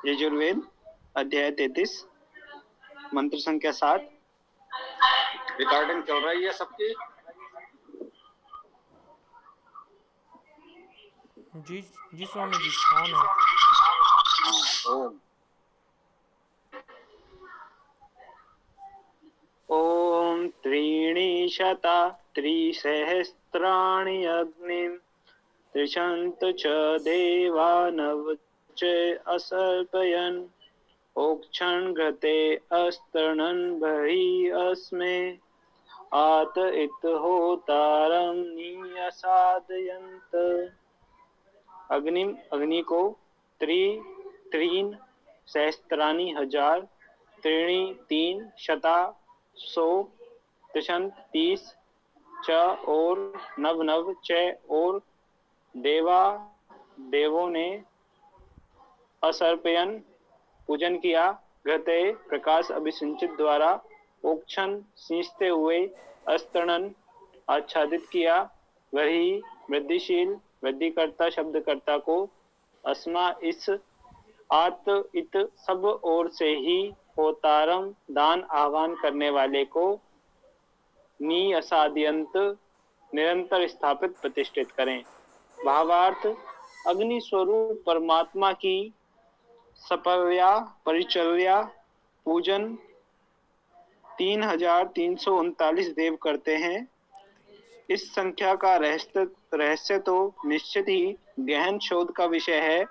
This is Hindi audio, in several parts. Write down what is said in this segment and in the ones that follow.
यजुर्वेद अध्याय 33 मंत्र संख्या 7। रिकॉर्डिंग चल रही है सबकी? जी जी स्वामी जी, ऑन है। ओम ओम त्रीणि शता त्रिसहस्राणि अग्निं त्रिशन्त च देवानव च असर्पयन् ओक्षण घृते अस्तरणन् बहि अस्मे आत इत होतारं नियसादयन्त। अग्नि को त्रीन सहस्त्राणि हजार, त्रीणि तीन, शता सौ, त्रिशंत 30, च और नव च और देवों ने असर्पयन पूजन किया, घृते प्रकाश अभिसिंचित द्वारा, ओक्षण सींचते हुए, अस्तरणन आच्छादित किया, वही वृद्धिशील वृद्धिकर्ता शब्दकर्ता को, अस्मा इस, आत इत सब ओर से ही, होतारम दान आह्वान करने वाले को, नी असाद्यंत निरंतर स्थापित प्रतिष्ठित करें। भावार्थ, अग्नि स्वरूप परमात्मा की सपर्या परिचर्या पूजन 3339 देव करते हैं। इस संख्या का रहस्य तो निश्चित ही गहन शोध का विषय है।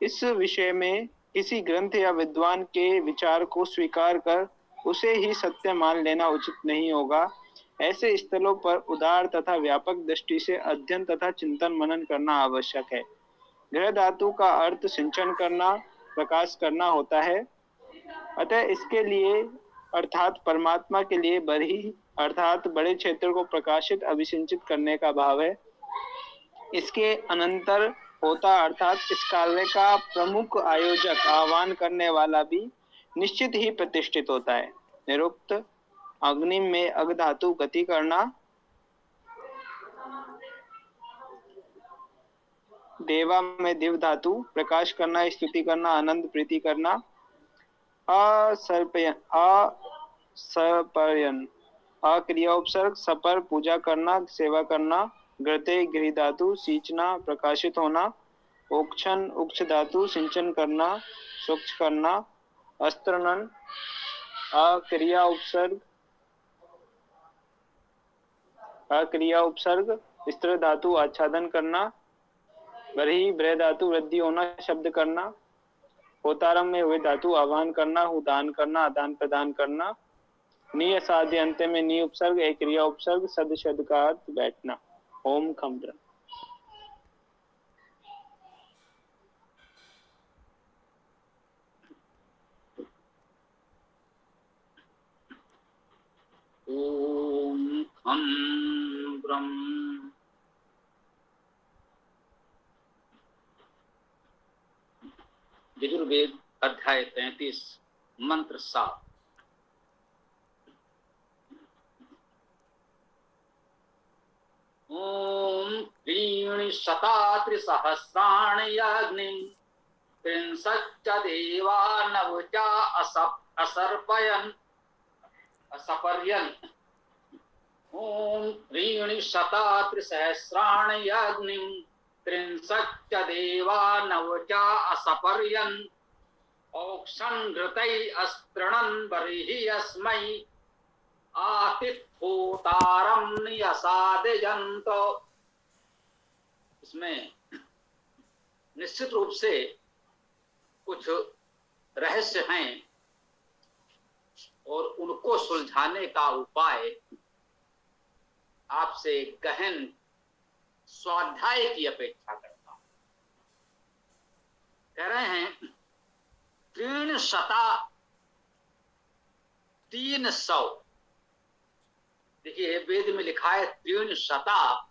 इस विषय में किसी ग्रंथ या विद्वान के विचार को स्वीकार कर उसे ही सत्य मान लेना उचित नहीं होगा। ऐसे स्थलों पर उदार तथा व्यापक दृष्टि से अध्ययन तथा चिंतन मनन करना आवश्यक है। गृह धातु का अर्थ सिंचन करना, प्रकाश करना होता है। अतः इसके लिए अर्थात परमात्मा के लिए बड़ी अर्थात बड़े क्षेत्र को प्रकाशित अभिसिंचित करने का भाव है। इसके अनंतर होता अर्थात इस कार्य का प्रमुख आयोजक आह्वान करने वाला भी निश्चित ही प्रतिष्ठित होता है। निरुक्त अग्नि में अग धातु गति करना, देवा में दिव धातु प्रकाश करना, स्तुति करना, आनंद प्रीति करना, असपर्यन अक्रिया उपसर्ग, सपर पूजा करना, सेवा करना, घृते गृह धातु सींचना, प्रकाशित होना, ओक्षण उक्ष धातु सिंचन करना, स्वच्छ करना, अस्त्रनन अक्रिया उपसर्ग स्त्र धातु आच्छादन करना, बरही ब्रह धातु वृद्धि होना, शब्द करना, होतारम में हुए धातु आह्वान करना, हुदान करना, आदान प्रदान करना, नी असाध्य अंत में नी उपसर्ग एक क्रिया उपसर्ग सद शब्द का अर्थ बैठना। ओम खम्र। ओम खम ब्रह्म। यजुर्वेद अध्याय 33 मंत्र 7। ओम त्रीणि शता त्रिसहस्राणि अग्निं त्रिंशच्च देवा नव च असर्पयन् असपर्यन्। ओम त्रीणि शता त्रिसहस्राणि अग्निं त्रिंशच्च देवा नव च असपर्यन् ओक्षण घृतै अस्तृणन् बर्हि अस्मै आतिथ्योतारं नियसादयन्त। इसमें निश्चित रूप से कुछ रहस्य हैं और उनको सुलझाने का उपाय आपसे गहन स्वाध्याय की अपेक्षा करता हूं। कह रहे हैं 300। देखिए वेद में लिखा है 300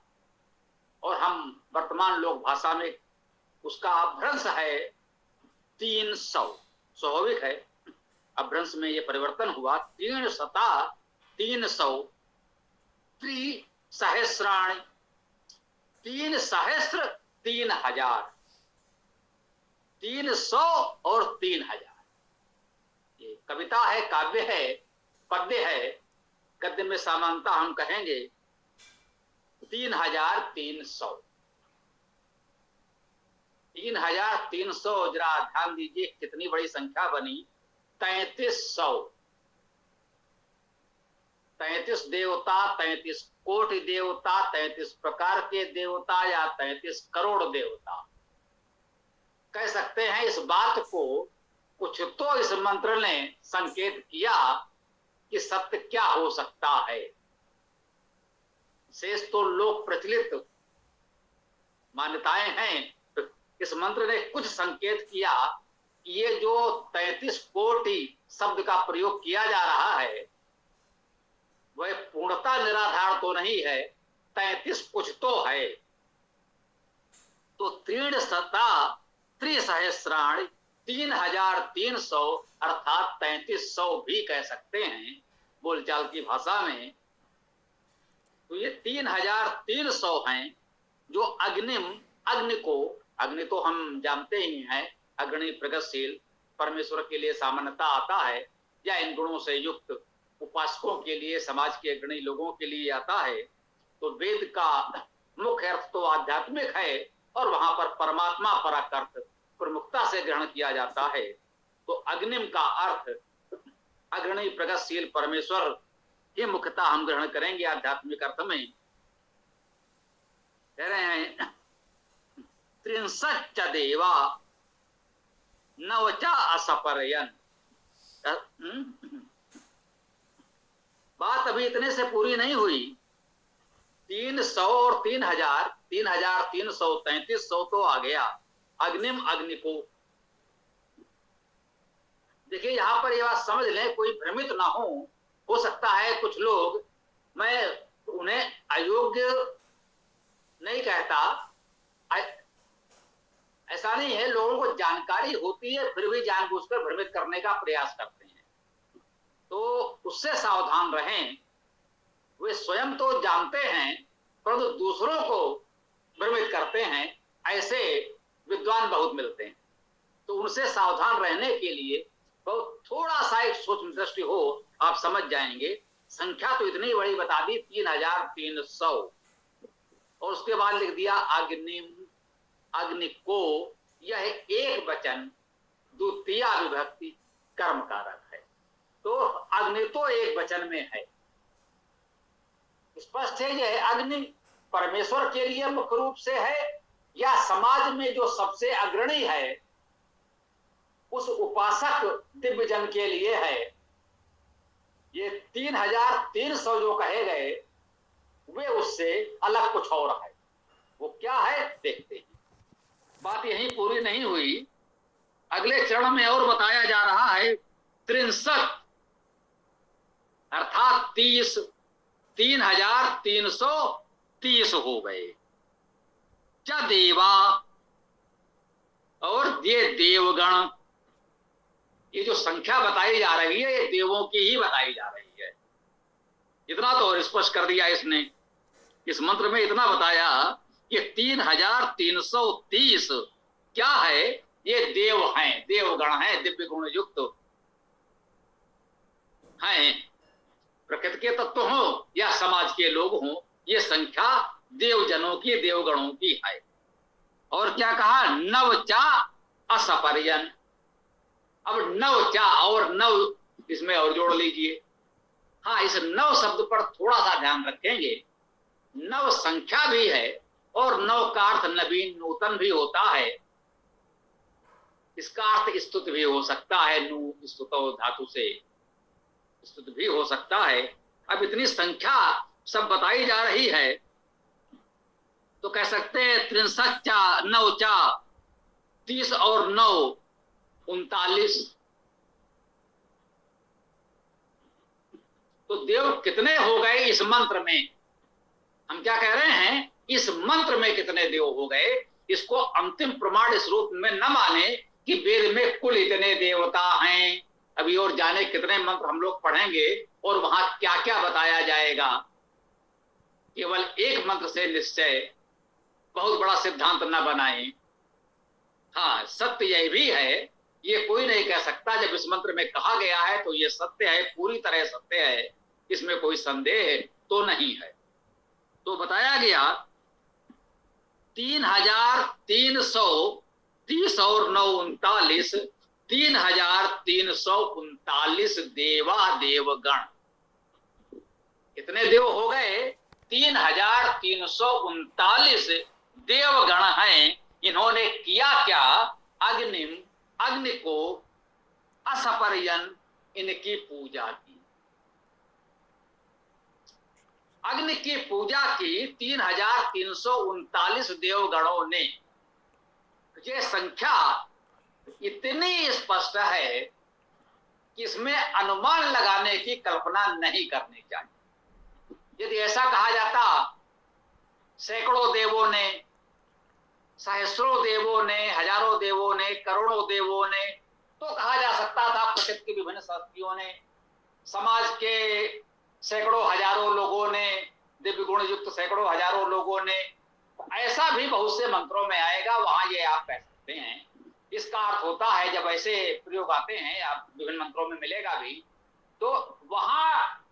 और हम वर्तमान लोक भाषा में उसका अभ्रंश है 300। स्वाभाविक है, अभ्रंश में ये परिवर्तन हुआ। 300 त्रिसहस्राणि 3 सहस्र 3000 300 और 3000। ये कविता है, काव्य है, पद्य है। गद्य में सामान्यता हम कहेंगे 3300। 3300 जरा ध्यान दीजिए कितनी बड़ी संख्या बनी। 3300, 33 देवता, 33 कोटि देवता, 33 प्रकार के देवता या 33 करोड़ देवता। कह सकते हैं इस बात को कुछ तो इस मंत्र ने संकेत किया कि सत्य क्या हो सकता है। शेष तो लोक प्रचलित मान्यताएं हैं। इस मंत्र ने कुछ संकेत किया कि ये जो 33 कोटि शब्द का प्रयोग किया जा रहा है वह पूर्णता निराधार तो नहीं है, 33 कुछ तो है। तो 3 3300 अर्थात 3300 भी कह सकते हैं बोलचाल की भाषा में। तो ये 3300 हैं जो अग्नि को, अग्नि तो हम जानते ही हैं, अग्नि प्रगतिशील परमेश्वर के लिए सामान्यता आता है, या इन गुणों से युक्त उपासकों के लिए, समाज के अग्रणी लोगों के लिए आता है। तो वेद का मुख्य अर्थ तो आध्यात्मिक है और वहां पर परमात्मा परक अर्थ प्रमुखता से ग्रहण किया जाता है। तो अग्निम का अर्थ अग्रणी प्रगतिशील परमेश्वर ये मुख्यतः हम ग्रहण करेंगे आध्यात्मिक अर्थ में। कह रहे हैं 63 देवा नवचा असपरयन। बात अभी इतने से पूरी नहीं हुई। 300 और 3000, 3300, 3300 तो आ गया। अग्निम, अग्नि को देखिए यहां पर यह बात समझ लें, कोई भ्रमित ना हो सकता है कुछ लोग, मैं उन्हें अयोग्य नहीं कहता, ऐसा नहीं है, लोगों को जानकारी होती है फिर भी जानबूझकर भ्रमित करने का प्रयास करते हैं। तो उससे सावधान रहें। वे स्वयं तो जानते हैं परंतु दूसरों को भ्रमित करते हैं, ऐसे विद्वान बहुत मिलते हैं। तो उनसे सावधान रहने के लिए बहुत थोड़ा सा एक सूक्ष्म दृष्टि हो, आप समझ जाएंगे। संख्या तो इतनी बड़ी बता दी 3300 और उसके बाद लिख दिया अग्निम, अग्नि को। यह एक वचन द्वितीय विभक्ति कर्म कारक है। तो अग्नि तो एक वचन में है। स्पष्ट है यह अग्नि परमेश्वर के लिए मुख्य रूप से है या समाज में जो सबसे अग्रणी है उस उपासक दिव्य जन के लिए है। ये 3300 जो कहे गए वे उससे अलग कुछ और है। वो क्या है देखते हैं। बात यहीं पूरी नहीं हुई, अगले चरण में और बताया जा रहा है 63 अर्थात 30, 3330 हो गए। क्या देवा, और ये देवगण, ये जो संख्या बताई जा रही है ये देवों की ही बताई जा रही है। इतना तो और स्पष्ट कर दिया इसने, इस मंत्र में इतना बताया कि 3330 क्या है, ये देव हैं, देवगण हैं, दिव्य गुण युक्त हैं। प्रकृति के तत्व हो या समाज के लोग हों, ये संख्या देवजनों की, देवगणों की है। और क्या कहा, नवचा असपरियन। अब नवचा और नव इसमें और जोड़ लीजिए। हाँ, इस नव शब्द पर थोड़ा सा ध्यान रखेंगे। नव संख्या भी है और नव का अर्थ नवीन, नूतन भी होता है। इसका अर्थ स्तुत भी हो सकता है, नु स्तुतो धातु से स्तुत भी हो सकता है। अब इतनी संख्या सब बताई जा रही है तो कह सकते हैं 63 नवचा 30 और 9 39। तो देव कितने हो गए इस मंत्र में? हम क्या कह रहे हैं, इस मंत्र में कितने देव हो गए, इसको अंतिम प्रमाण इस रूप में न माने कि वेद में कुल इतने देवता हैं। अभी और जाने कितने मंत्र हम लोग पढ़ेंगे और वहां क्या क्या बताया जाएगा। केवल एक मंत्र से निश्चय बहुत बड़ा सिद्धांत न बनाएं। हाँ, सत्य यह भी है, ये कोई नहीं कह सकता। जब इस मंत्र में कहा गया है तो ये सत्य है, पूरी तरह सत्य है, इसमें कोई संदेह तो नहीं है। तो बताया गया 3,330 और 9 39, 3,339 देवा देवगण। कितने देव हो गए? 3,339 देवगण हैं। इन्होंने किया क्या? अग्नि को असपर्यन इनकी पूजा की। अग्नि की पूजा की 3,339 देवगणों ने। ये संख्या इतनी स्पष्ट है कि इसमें अनुमान लगाने की कल्पना नहीं करनी चाहिए। यदि ऐसा कहा जाता सैकड़ों देवों ने, सहस्रों देवों ने, हजारों देवों ने, करोड़ों देवों ने, तो कहा जा सकता था प्रकृति की विभिन्न शक्तियों ने, समाज के सैकड़ों हजारों लोगों ने, दिव्य गुण युक्त सैकड़ों हजारों लोगों ने। ऐसा भी बहुत से मंत्रों में आएगा, वहां ये आप कह सकते हैं। इसका अर्थ होता है, जब ऐसे प्रयोग आते हैं, आप विभिन्न मंत्रों में मिलेगा भी, तो वहां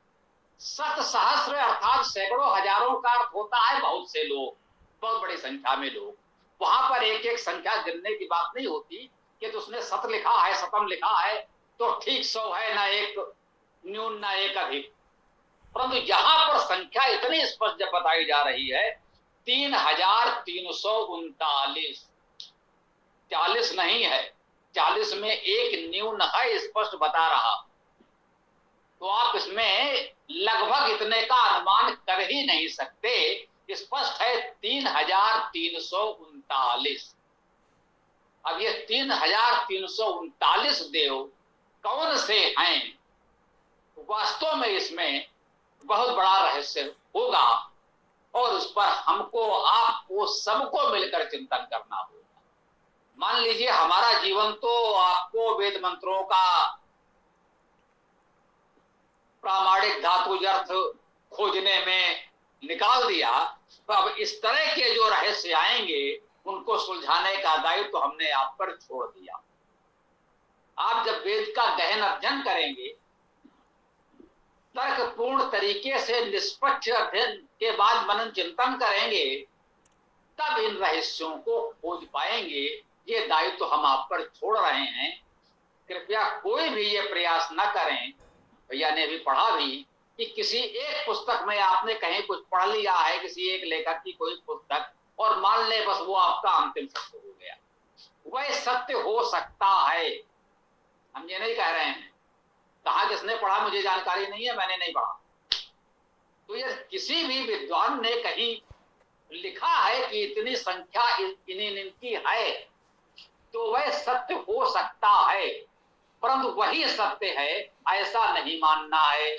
शत सहस्र अर्थात सैकड़ों हजारों का अर्थ होता है बहुत से लोग, बहुत बड़ी संख्या में लोग। वहां पर एक एक संख्या गिनने की बात नहीं होती कि तो उसने शत लिखा है, शतम लिखा है तो ठीक 100 है, ना एक न्यून ना एक अधिक। परंतु यहां पर संख्या इतनी स्पष्ट जब बताई जा रही है 3,339, 40 नहीं है, 40 में एक न्यून है, स्पष्ट बता रहा। तो आप इसमें लगभग इतने का अनुमान कर ही नहीं सकते। स्पष्ट है 3,339। अब ये 3,339 देव कौन से हैं? वास्तव में इसमें बहुत बड़ा रहस्य होगा और उस पर हमको, आपको, सबको मिलकर चिंतन करना होगा। मान लीजिए हमारा जीवन तो आपको वेद मंत्रों का प्रामाणिक धातु अर्थ खोजने में निकाल दिया, तो अब इस तरह के जो रहस्य आएंगे उनको सुलझाने का दायित्व तो हमने आप पर छोड़ दिया। आप जब वेद का गहन अध्ययन करेंगे, तर्कपूर्ण तरीके से निष्पक्ष अध्ययन के बाद मनन चिंतन करेंगे, तब इन रहस्यों को खोज पाएंगे। ये दायित्व तो हम आप पर छोड़ रहे हैं। कृपया कोई भी ये प्रयास न करें, भैया ने भी पढ़ा भी, कि किसी एक पुस्तक में आपने कहीं कुछ पढ़ लिया है, किसी एक लेखक की कोई पुस्तक, और मान ले बस वो आपका अंतिम सत्य हो गया। वह सत्य हो सकता है, हम ये नहीं कह रहे हैं। कहा किसने पढ़ा मुझे जानकारी नहीं है, मैंने नहीं पढ़ा। तो ये किसी भी विद्वान ने कहीं लिखा है कि इतनी संख्या इनकी है, तो वह सत्य हो सकता है, परंतु वही सत्य है ऐसा नहीं मानना है।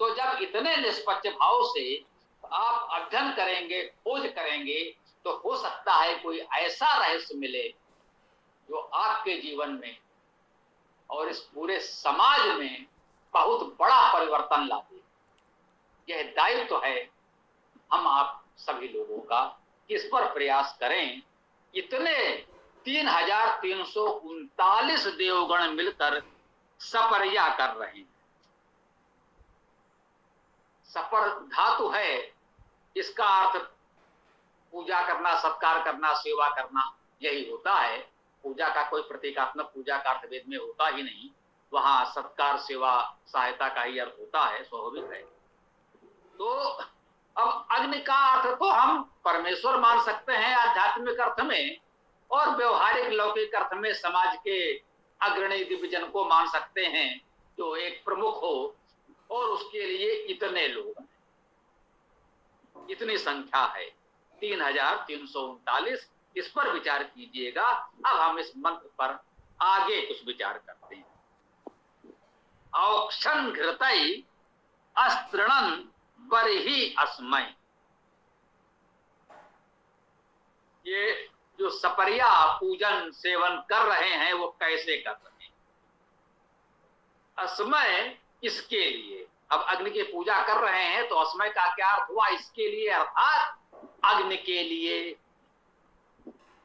तो जब इतने निष्पक्ष भाव से आप अध्ययन करेंगे, खोज करेंगे, तो हो सकता है कोई ऐसा रहस्य मिले जो आपके जीवन में और इस पूरे समाज में बहुत बड़ा परिवर्तन ला दे। यह दायित्व तो है हम आप सभी लोगों का, इस पर प्रयास करें। इतने 3,339 देवगण मिलकर सपर्या कर रहे हैं। सपर धातु है, इसका अर्थ पूजा करना, सत्कार करना, सेवा करना, यही होता है। पूजा का कोई प्रतीकात्मक पूजा का अर्थ वेद में होता ही नहीं, वहां सत्कार, सेवा, सहायता का ही अर्थ होता है, स्वाभाविक है। तो अब अग्नि का अर्थ तो हम परमेश्वर मान सकते हैं आध्यात्मिक अर्थ में, और व्यवहारिक लौकिक अर्थ में समाज के अग्रणी दिव्यजन को मान सकते हैं जो एक प्रमुख हो, और उसके लिए इतने लोग हैं, इतनी संख्या है 3,339। इस पर विचार कीजिएगा। अब हम इस मंत्र पर आगे कुछ विचार करते हैं। औक्षण घृतई अस्त्रणन बरही अस्मय। ये जो सपर्या पूजन सेवन कर रहे हैं वो कैसे कर रहे हैं? अस्मय इसके लिए। अब अग्नि की पूजा कर रहे हैं तो अस्मय का क्या अर्थ हुआ? इसके लिए, अर्थात अग्नि के लिए।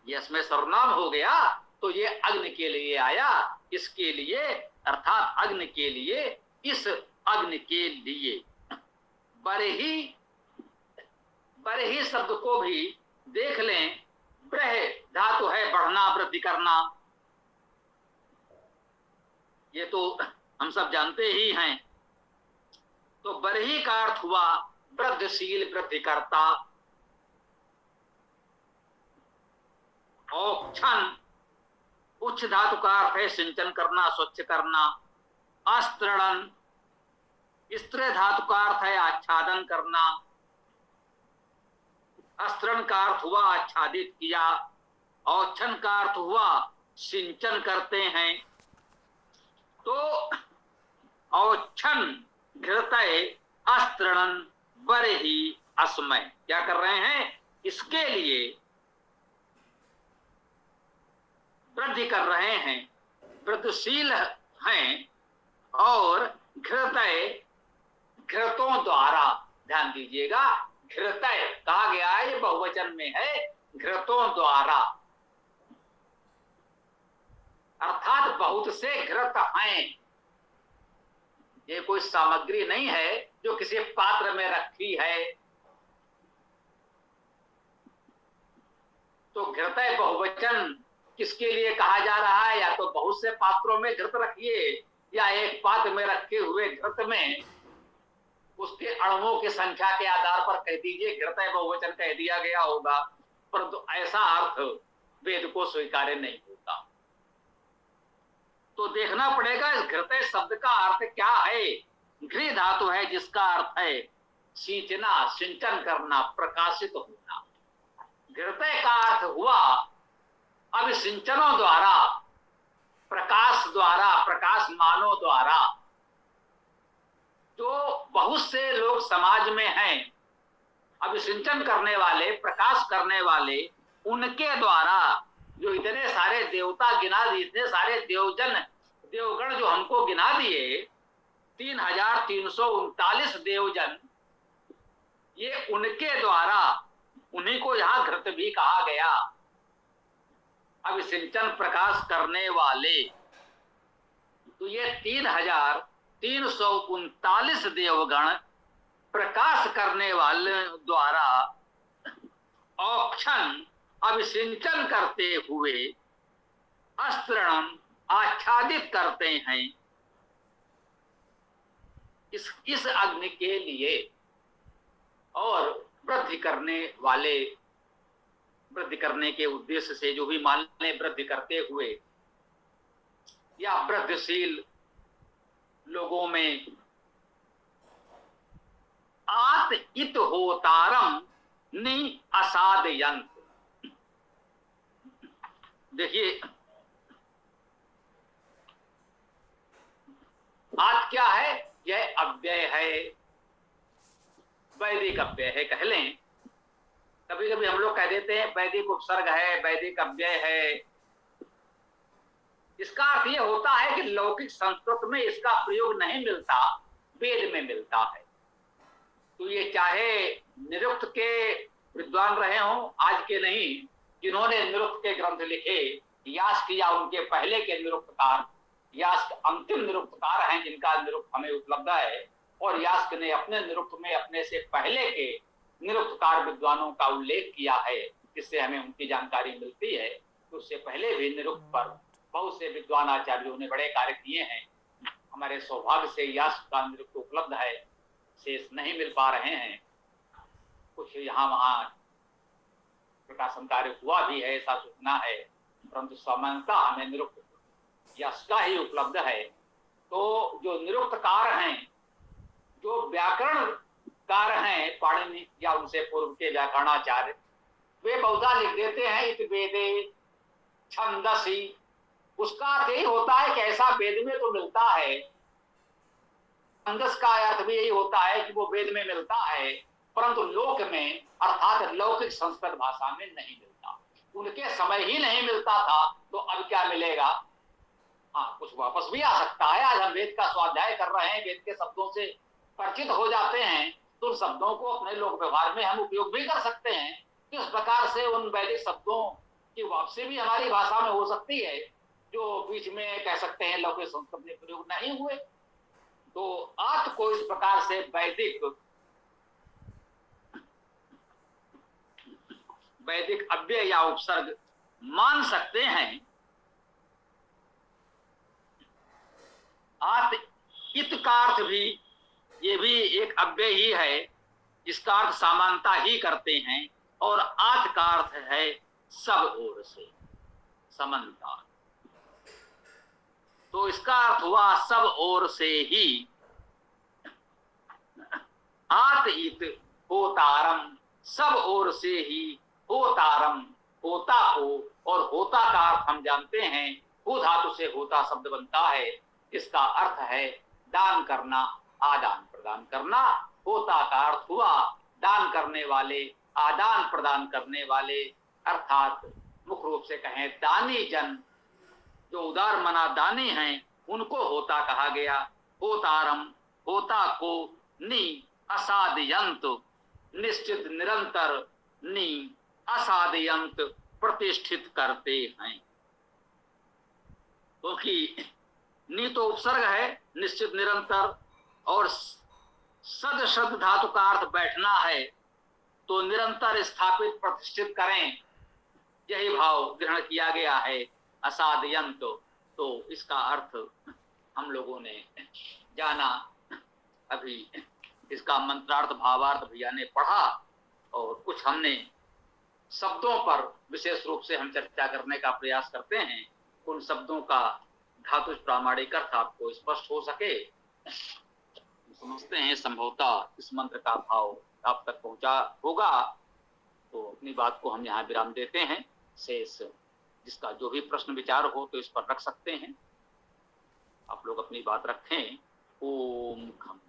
इसमें सर्वनाम हो गया तो ये अग्नि के लिए आया, इसके लिए अर्थात अग्नि के लिए, इस अग्नि के लिए। बरही, बरही शब्द को भी देख लें, ब्रह धातु है बढ़ना, वृद्धि करना, ये तो हम सब जानते ही हैं। तो बरही का अर्थ हुआ वृद्धिशील, वृद्धि करता। औक्षण, उच्च धातु का अर्थ है सिंचन करना, स्वच्छ करना। आस्तृणन, स्त्री धातु का अर्थ है आच्छादन करना। आस्तरण का अर्थ हुआ आच्छादित किया। औक्षण का अर्थ हुआ सिंचन करते हैं। तो औक्षण, घृतय, आस्तृणन, बरही, अस्मय, क्या कर रहे हैं? इसके लिए वृद्धि कर रहे हैं, वृद्धिशील हैं। और घृतय, घृतों द्वारा, ध्यान दीजिएगा, घृतय कहा गया है, ये बहुवचन में है, घृतों द्वारा, अर्थात बहुत से घृत हैं। ये कोई सामग्री नहीं है जो किसी पात्र में रखी है। तो घृतय बहुवचन किसके लिए कहा जा रहा है? या तो बहुत से पात्रों में घृत रखिए, या एक पात्र में रखे हुए घृत में उसके अणुओं की संख्या के आधार पर कह दीजिए, घृतय बहुवचन कह दिया गया होगा, परंतु ऐसा अर्थ वेद को स्वीकार्य नहीं होता। तो देखना पड़ेगा इस घृतय शब्द का अर्थ क्या है। घृ धातु है जिसका अर्थ है सींचना, सिंचन करना, प्रकाशित होना। घृतय का अर्थ हुआ अभिसिंचनों द्वारा, प्रकाश द्वारा, प्रकाशमानों द्वारा। जो बहुत से लोग समाज में हैं, अभिसिंचन करने वाले, प्रकाश करने वाले, उनके द्वारा जो इतने सारे देवता गिना दिए, इतने सारे देवगण जो हमको गिना दिए, 3339 देवजन, ये उनके द्वारा, उन्हीं को यहां घृत भी कहा गया। अभिसिंचन, प्रकाश करने वाले। तो ये 3339 देवगण प्रकाश करने वाले द्वारा औक्षण, अभिसिंचन करते हुए, आस्तृणन, आच्छादित करते हैं इस अग्नि के लिए। और वृद्धि करने वाले, वृद्धि करने के उद्देश्य से जो भी मान लें, वृद्धि करते हुए या वृद्धिशील लोगों में, आत इत होतारम नि असादयंत। देखिए आत क्या है? यह अव्यय है, वैदिक अव्यय है कह लें। कभी कभी हम लोग कह देते हैं वैदिक उपसर्ग है, वैदिक अव्यय है। इसका अर्थ यह होता है कि लौकिक संस्कृत में इसका प्रयोग नहीं मिलता, वेद में मिलता है। तो ये चाहे निरुक्त के विद्वान रहे हों, आज के नहीं, जिन्होंने निरुक्त के ग्रंथ लिखे, यास्क या उनके पहले के निरुक्तकार, यास्क अंतिम निरुक्तकार हैं जिनका निरुक्त हमें उपलब्ध है, और यास्क ने अपने निरुक्त में अपने से पहले के निरुक्तकार विद्वानों का उल्लेख किया है, जिससे हमें उनकी जानकारी मिलती है। तो उससे पहले भी निरुक्त पर बहुत से विद्वान आचार्यों ने बड़े कार्य किए हैं। हमारे सौभाग्य से यास्क का निरुक्त उपलब्ध है, शेष नहीं मिल पा रहे हैं। कुछ यहाँ वहाँ प्रकाशन कार्य हुआ भी है, ऐसा सूचना है, परंतु सामान्यतः हमें निरुक्त यास्क का ही उपलब्ध है। तो जो निरुक्तकार हैं, जो व्याकरणकार हैं, पाणिनि या उनसे पूर्व के व्याकरणाचार्य, वे बहुधा लिख देते हैं इत वेदे छंदसी। उसका अर्थ यही होता है कि ऐसा वेद में तो मिलता है। छंदस का अर्थ भी यही होता है कि वो वेद में मिलता है, परंतु लोक में अर्थात लौकिक संस्कृत भाषा में नहीं मिलता। उनके समय ही नहीं मिलता था, तो अब क्या मिलेगा? हाँ, कुछ वापस भी आ सकता है। आज हम वेद का स्वाध्याय कर रहे हैं, वेद के शब्दों से परिचित हो जाते हैं, तो उन शब्दों को अपने लोक व्यवहार में हम उपयोग भी कर सकते हैं। किस प्रकार से उन वैदिक शब्दों की वापसी भी हमारी भाषा में हो सकती है, जो बीच में कह सकते हैं लौकिक संस्कृत में प्रयोग नहीं हुए। तो आत को इस प्रकार से वैदिक अव्यय या उपसर्ग मान सकते हैं। आत इत का अर्थ भी, ये भी एक अव्यय ही है, जिसका अर्थ समानता ही करते हैं, और आत का अर्थ है सब ओर से समानता। तो इसका अर्थ हुआ सब ओर से ही। आत इत होतारम, सब ओर से ही होतारम, होता को, और होता का अर्थ हम जानते हैं, हो धातु से होता शब्द बनता है। इसका अर्थ है दान करना, आदान प्रदान करना। होता का अर्थ हुआ दान करने वाले, आदान प्रदान करने वाले, अर्थात मुख्य रूप से कहें दानी जन, जो उदार मना दानी हैं, उनको होता कहा गया। होतारम, होता को नि असादयंत, निश्चित निरंतर, नि असादयंत प्रतिष्ठित करते हैं। क्योंकि नि तो उपसर्ग है, निश्चित निरंतर, और सद शब्द धातु का अर्थ बैठना है, तो निरंतर स्थापित प्रतिष्ठित करें, यही भाव ग्रहण किया गया है। असादयंत, तो इसका अर्थ हम लोगों ने जाना। अभी इसका मंत्रार्थ भावार्थ भैया ने पढ़ा, और कुछ हमने शब्दों पर विशेष रूप से हम चर्चा करने का प्रयास करते हैं। उन शब्दों का धातु प्रामाणिक अर्थ आपको स्पष्ट हो सके, समझते हैं संभवतः इस मंत्र का भाव आप तक पहुंचा होगा। तो अपनी बात को हम यहाँ विराम देते हैं। शेष जिसका जो भी प्रश्न विचार हो तो इस पर रख सकते हैं। आप लोग अपनी बात रखें। ओम खम।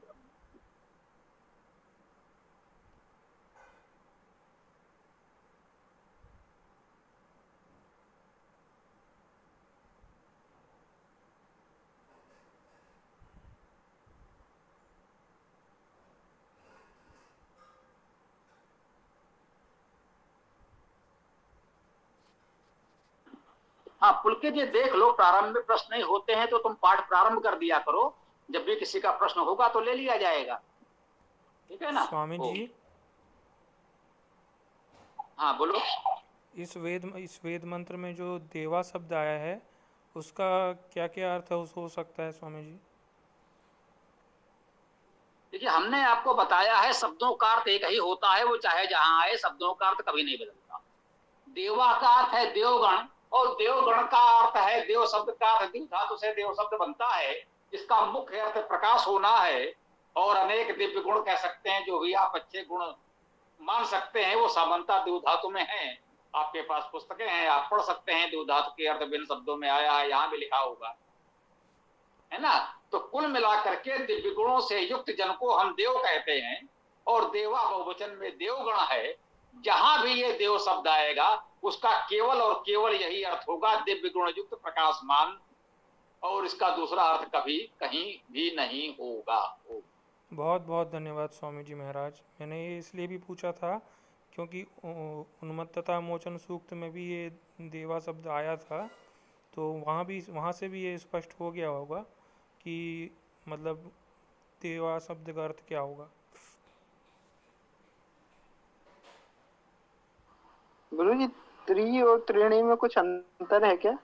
हाँ पुलकित, ये देख लो, प्रारंभ में प्रश्न नहीं होते हैं तो तुम पाठ प्रारंभ कर दिया करो, जब भी किसी का प्रश्न होगा तो ले लिया जाएगा, ठीक है ना? स्वामी जी, हाँ बोलो। इस वेद मंत्र में जो देवा शब्द आया है, उसका क्या क्या अर्थ हो सकता है स्वामी जी? देखिए, हमने आपको बताया है शब्दों का अर्थ एक ही होता है, वो चाहे जहां आए, शब्दों का अर्थ कभी नहीं बदलता। देवा का अर्थ है देवगण, और देवगण का अर्थ है, देव शब्द का अर्थ दिव धातु से देव शब्द बनता है, जिसका मुख्य अर्थ प्रकाश होना है। और अनेक दिव्य गुण कह सकते हैं, जो भी आप अच्छे गुण मान सकते हैं, वो समानता दिव धातु में है। आपके पास पुस्तकें हैं, आप पढ़ सकते हैं दिव धातु के अर्थ विभिन्न शब्दों में आया है, यहाँ भी लिखा होगा, है ना? तो कुल मिलाकर के दिव्य गुणों से युक्त जन को हम देव कहते हैं, और देवा बहुवचन में देवगण है। जहां भी ये देव शब्द आएगा, उसका केवल और केवल यही अर्थ होगा, दिव्य गुण युक्त प्रकाशमान, और इसका दूसरा अर्थ कभी कहीं भी नहीं होगा। बहुत बहुत धन्यवाद स्वामी जी महाराज। मैंने ये इसलिए भी पूछा था क्योंकि उन्मत्तता मोचन सूक्त में भी ये देवा शब्द आया था, तो वहाँ से भी ये स्पष्ट हो गया होगा कि मतलब देवा शब्द का अर्थ क्या होगा। गुरु जी, त्रि और त्रिणी में कुछ अंतर है क्या?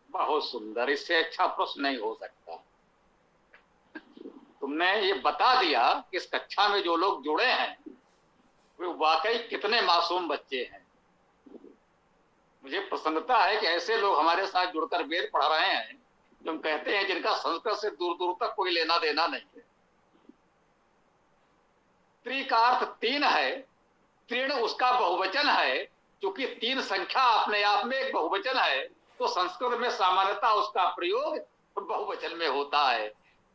बहुत सुंदर, इससे अच्छा प्रश्न नहीं हो सकता। तुमने ये बता दिया कि इस कक्षा में जो लोग जुड़े हैं वे वाकई कितने मासूम बच्चे हैं। मुझे प्रसन्नता है कि ऐसे लोग हमारे साथ जुड़कर वेद पढ़ा रहे हैं, जो हम कहते हैं जिनका संस्कृत से दूर दूर तक कोई लेना देना नहीं है। त्रि का अर्थ तीन है, तीन उसका बहुवचन है। क्योंकि तीन संख्या अपने आप में एक बहुवचन है, तो संस्कृत में सामान्यतः उसका प्रयोग बहुवचन में होता है।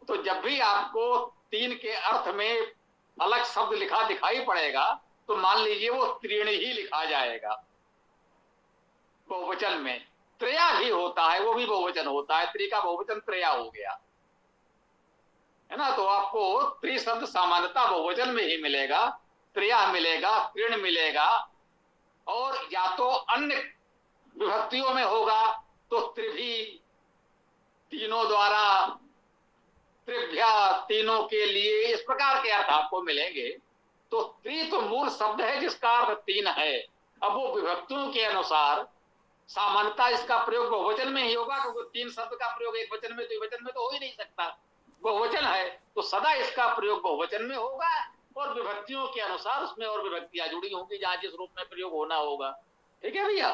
तो जब भी आपको तीन के अर्थ में अलग शब्द लिखा दिखाई पड़ेगा, तो मान लीजिए वो त्रीण ही लिखा जाएगा बहुवचन में। त्रया भी होता है, वो भी बहुवचन होता है, त्रि का बहुवचन त्रया हो गया, है ना? तो आपको त्रि शब्द सामान्यतः बहुवचन में ही मिलेगा, त्रिया मिलेगा, तृण मिलेगा, और या तो अन्य विभक्तियों में होगा तो त्रिभी, तीनों द्वारा, त्रिभ्या, तीनों के लिए, इस प्रकार के अर्थ आपको मिलेंगे। तो त्रि तो मूल शब्द है जिसका अर्थ तीन है। अब वो विभक्तियों के अनुसार सामान्यता इसका प्रयोग बहुवचन में ही होगा, क्योंकि तीन शब्द का प्रयोग एक वचन में, द्विवचन में तो हो ही नहीं सकता। बहुवचन है तो सदा इसका प्रयोग बहुवचन में होगा, और विभक्तियों के अनुसार उसमें और विभक्तियां जुड़ी होंगी जहां जिस रूप में प्रयोग होना होगा। ठीक है भैया?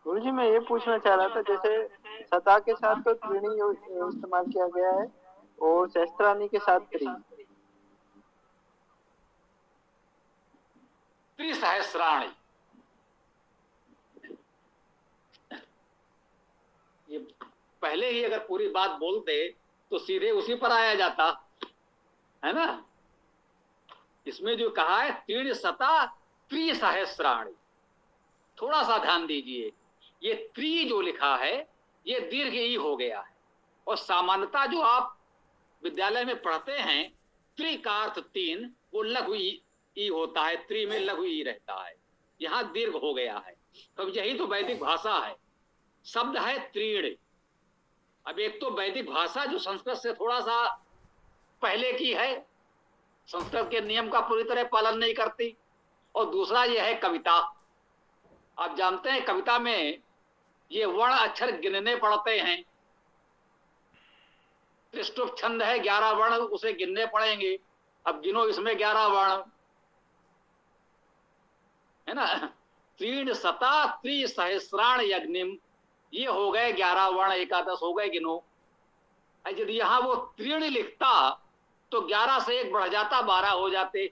गुरु जी, मैं ये पूछना चाह रहा था, जैसे सता के साथ तो त्रिणी इस्तेमाल किया गया है और शस्त्राणी के साथ त्रि। त्रिसहस्राणी, ये पहले ही अगर पूरी बात बोलते तो सीधे उसी पर आया जाता है ना। इसमें जो कहा है तीन सता त्रिसहस्राणी, थोड़ा सा ध्यान दीजिए, ये त्रि जो लिखा है ये दीर्घ ई हो गया है, और सामान्यता जो आप विद्यालय में पढ़ते हैं त्रि का अर्थ तीन, वो लघु ई होता है, त्रि में लघु ई रहता है, यहां दीर्घ हो गया है। तो यही तो वैदिक भाषा है। शब्द है त्रीण। अब एक तो वैदिक भाषा जो संस्कृत से थोड़ा सा पहले की है, संस्कृत के नियम का पूरी तरह पालन नहीं करती, और दूसरा यह है कविता। आप जानते हैं कविता में ये वर्ण अक्षर गिनने पड़ते हैं। त्रिष्टुप छंद है, 11 वर्ण उसे गिनने पड़ेंगे। अब गिनो इसमें 11 वर्ण है ना। तीन सता त्रिसहस्राण यज्ञिम, ये हो गए 11 वर्ण, एकादश हो गए गिनो। यदि यहां वो त्रीण लिखता तो 11 से एक बढ़ जाता, 12 हो जाते।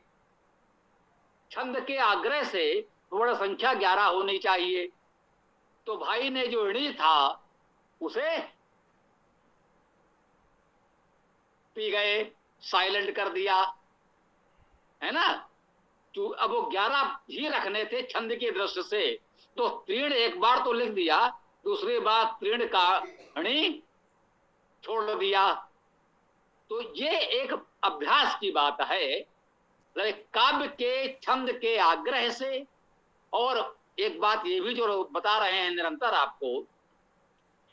छंद के आग्रह से वर्ण संख्या 11 होनी चाहिए। तो भाई ने जो ऋणी था उसे पी गए, साइलेंट कर दिया, है ना। तो अब वो 11 ही रखने थे छंद की दृष्टि से, तो तीर्ण एक बार तो लिख दिया, दूसरी बार तीर्ण का ऋणी छोड़ दिया। तो ये एक अभ्यास की बात है, काव्य के छंद के आग्रह से। और एक बात ये भी जो बता रहे हैं निरंतर आपको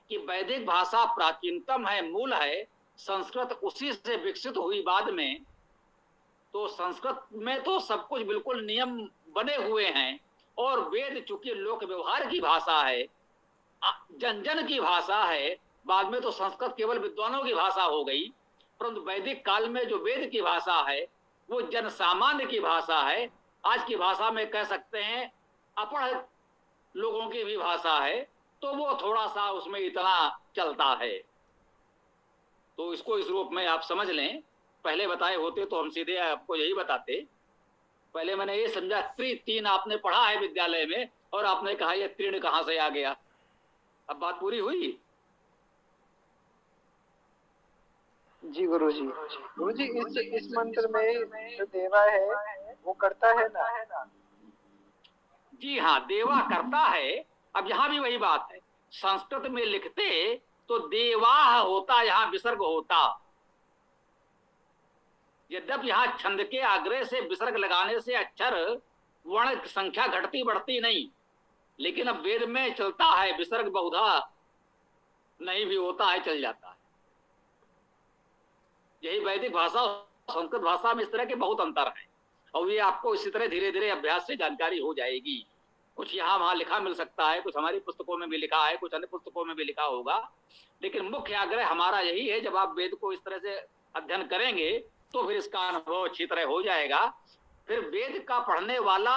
कि वैदिक भाषा प्राचीनतम है, मूल है, संस्कृत उसी से विकसित हुई बाद में। तो संस्कृत में तो सब कुछ बिल्कुल नियम बने हुए हैं, और वेद चूंकि लोक व्यवहार की भाषा है, जन जन की भाषा है, बाद में तो संस्कृत केवल विद्वानों की भाषा हो गई, परंतु वैदिक काल में जो वेद की भाषा है वो जन सामान्य की भाषा है। आज की भाषा में कह सकते हैं अपढ़ लोगों की भी भाषा है, तो वो थोड़ा सा उसमें इतना चलता है। तो इसको इस रूप में आप समझ लें। पहले बताए होते तो हम सीधे आपको यही बताते। पहले मैंने ये समझा तीन आपने पढ़ा है विद्यालय में, और आपने कहा ये तीर्ण कहां से आ गया। अब बात पूरी हुई जी गुरु जी। गुरु जी, इस मंत्र में जो देवा है वो करता है ना? जी हाँ, देवा करता है। अब यहां भी वही बात है, संस्कृत में लिखते तो देवाह होता, यहां विसर्ग होता। यद्यप यहां छंद के आग्रह से विसर्ग लगाने से अक्षर वर्ण संख्या घटती बढ़ती नहीं, लेकिन अब वेद में चलता है विसर्ग बहुधा नहीं भी होता है, चल जाता है। यही वैदिक भाषा और संस्कृत भाषा में इस तरह के बहुत अंतर है, और ये आपको इसी तरह धीरे धीरे अभ्यास से जानकारी हो जाएगी। कुछ यहाँ वहां लिखा मिल सकता है, कुछ हमारी पुस्तकों में भी लिखा है, कुछ अन्य पुस्तकों में भी लिखा होगा, लेकिन मुख्य आग्रह हमारा यही है, जब आप वेद को इस तरह से अध्ययन करेंगे तो फिर इसका अनुभव अच्छी तरह हो जाएगा। फिर वेद का पढ़ने वाला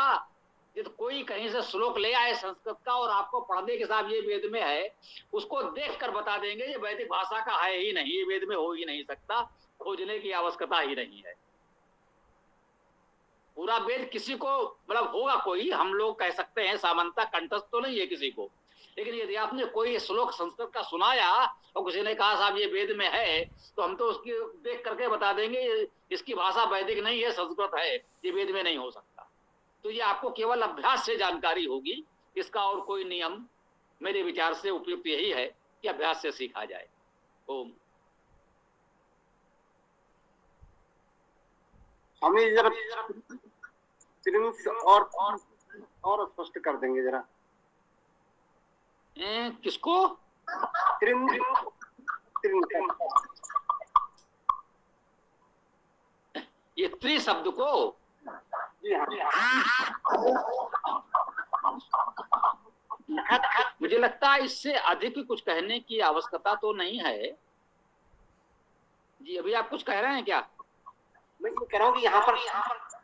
यदि कोई कहीं से श्लोक ले आए संस्कृत का और आपको पढ़ने के साथ ये वेद में है, उसको देख कर बता देंगे ये वैदिक भाषा का है ही नहीं, ये वेद में हो ही नहीं सकता, खोजने की आवश्यकता ही नहीं है। पूरा वेद किसी को मतलब होगा कोई, हम लोग कह सकते हैं सामान्यता कंठस्थ तो नहीं है किसी को, लेकिन यदि आपने कोई श्लोक संस्कृत का सुनाया और किसी ने कहा साहब ये वेद में है, तो हम तो उसकी देख करके बता देंगे इसकी भाषा वैदिक नहीं है, संस्कृत है, ये वेद में नहीं हो सकता। तो ये आपको केवल अभ्यास से जानकारी होगी, इसका और कोई नियम मेरे विचार से उपयुक्त यही है कि अभ्यास से सीखा जाए। ओम। हमें जरा त्रिंश और स्पष्ट कर देंगे जरा। किसको? त्रिंश ये त्रि शब्द को? जी हाँ। मुझे लगता है इससे अधिक कुछ कहने की आवश्यकता तो नहीं है जी। अभी आप कुछ कह रहे हैं क्या? मैं ये कह रहा हूँ कि यहाँ पर शब्द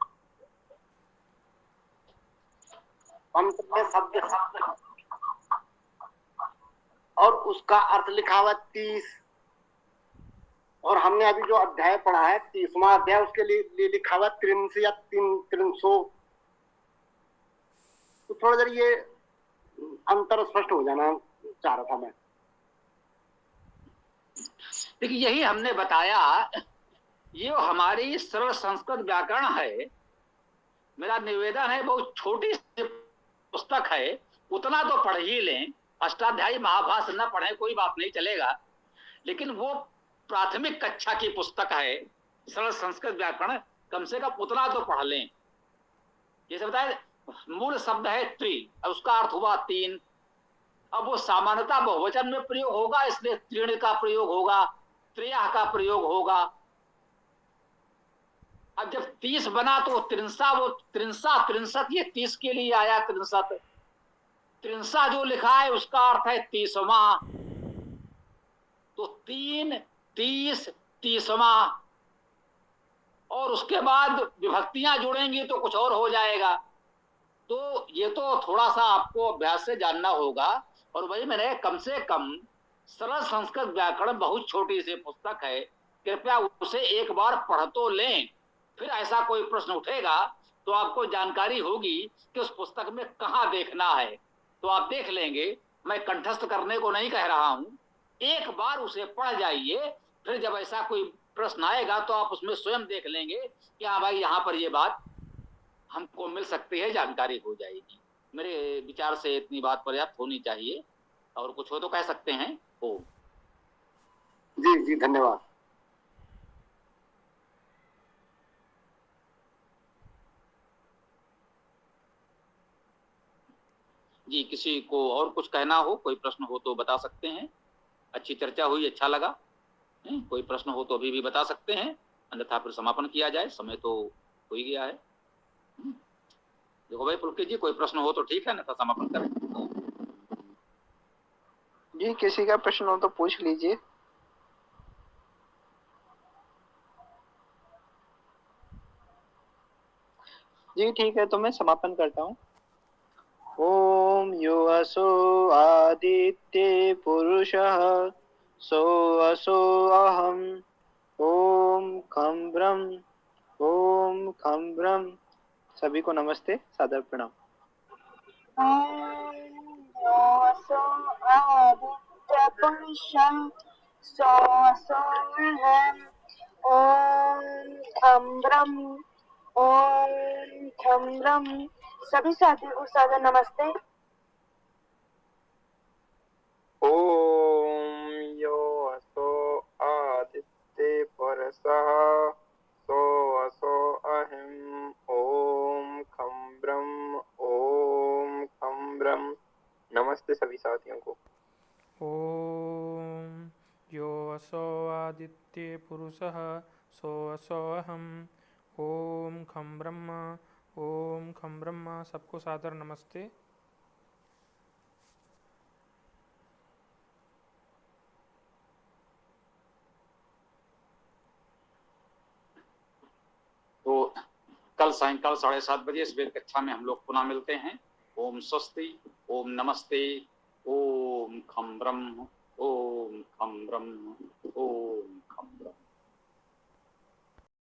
और उसका अर्थ लिखा हुआ 30, और हमने अभी जो अध्याय पढ़ा है 30वां अध्याय, उसके लिए लिखा हुआ 300 या 300। तो थोड़ा देर ये अंतर स्पष्ट हो जाना चाह रहा था मैं। देखिए यही हमने बताया, ये हमारी सरल संस्कृत व्याकरण है। मेरा निवेदन है, बहुत छोटी सी पुस्तक है, उतना तो पढ़ ही लें। अष्टाध्यायी महाभाष्य न पढ़े कोई बात नहीं, चलेगा, लेकिन वो प्राथमिक कक्षा की पुस्तक है सरल संस्कृत व्याकरण, कम से कम उतना तो पढ़ लें। जैसे बताए मूल शब्द है त्रि, अब उसका अर्थ हुआ 3। अब वो सामान्यता बहुवचन में प्रयोग होगा, इसलिए त्रीण का प्रयोग होगा, त्रयः का प्रयोग होगा। अब जब 30 बना तो त्रिंसा, वो त्रिंसा 63, ये 30 के लिए आया 63। त्रिंसा जो लिखा है उसका अर्थ है 30वां, तो 3, 30, 30वां, और उसके बाद विभक्तियां जुड़ेंगी तो कुछ और हो जाएगा। तो ये तो थोड़ा सा आपको अभ्यास से जानना होगा। और वही मैंने कम से कम सरल संस्कृत व्याकरण बहुत छोटी सी पुस्तक है, कृपया उसे एक बार पढ़ तो लें। फिर ऐसा कोई प्रश्न उठेगा तो आपको जानकारी होगी कि उस पुस्तक में कहाँ देखना है, तो आप देख लेंगे। मैं कंठस्थ करने को नहीं कह रहा हूं, एक बार उसे पढ़ जाइए, फिर जब ऐसा कोई प्रश्न आएगा तो आप उसमें स्वयं देख लेंगे कि हाँ भाई यहाँ पर ये बात हमको मिल सकती है, जानकारी हो जाएगी। मेरे विचार से इतनी बात पर्याप्त होनी चाहिए, और कुछ हो तो कह सकते हैं। ओ जी जी, धन्यवाद। जी, किसी को और कुछ कहना हो, कोई प्रश्न हो तो बता सकते हैं। अच्छी चर्चा हुई, अच्छा लगा। कोई प्रश्न हो तो अभी भी बता सकते हैं, अन्यथा फिर समापन किया जाए, समय तो हो ही गया है। देखो भाई पुलकित जी, कोई प्रश्न हो तो ठीक है, अन्यथा समापन करें। जी, किसी का प्रश्न हो तो पूछ लीजिए। जी ठीक है, तो मैं समापन करता हूँ। ओम यो असो आदित्य पुरुषः सो असो अहम। ओम खम ब्रह्म, ओम खम ब्रह्म। सभी को नमस्ते, सादर प्रणाम। ओम यो असो आदित्य पुरुषः सो असो अहम्। ओम खम ब्रह्म, ओम खम ब्रह्म। सभी साथियों को सादर नमस्ते। ओम यो असो आदित्य पुरुषः सो असो अहम्। ओम खम ब्रह्म, ओम खम ब्रह्म। नमस्ते सभी साथियों को। ओम यो असो आदित्य पुरुषः सो असो अहम्। ओम खम ब्रह्म, ओम खम ब्रह्म। सबको सादर नमस्ते। तो कल सायंकाल 7:30 बजे इस वेद कक्षा में हम लोग पुनः मिलते हैं। ओम स्वस्ति, ओम नमस्ते, ओम खम ब्रह्म, ओम खम ब्रह्म, ओम खम ब्रह्म।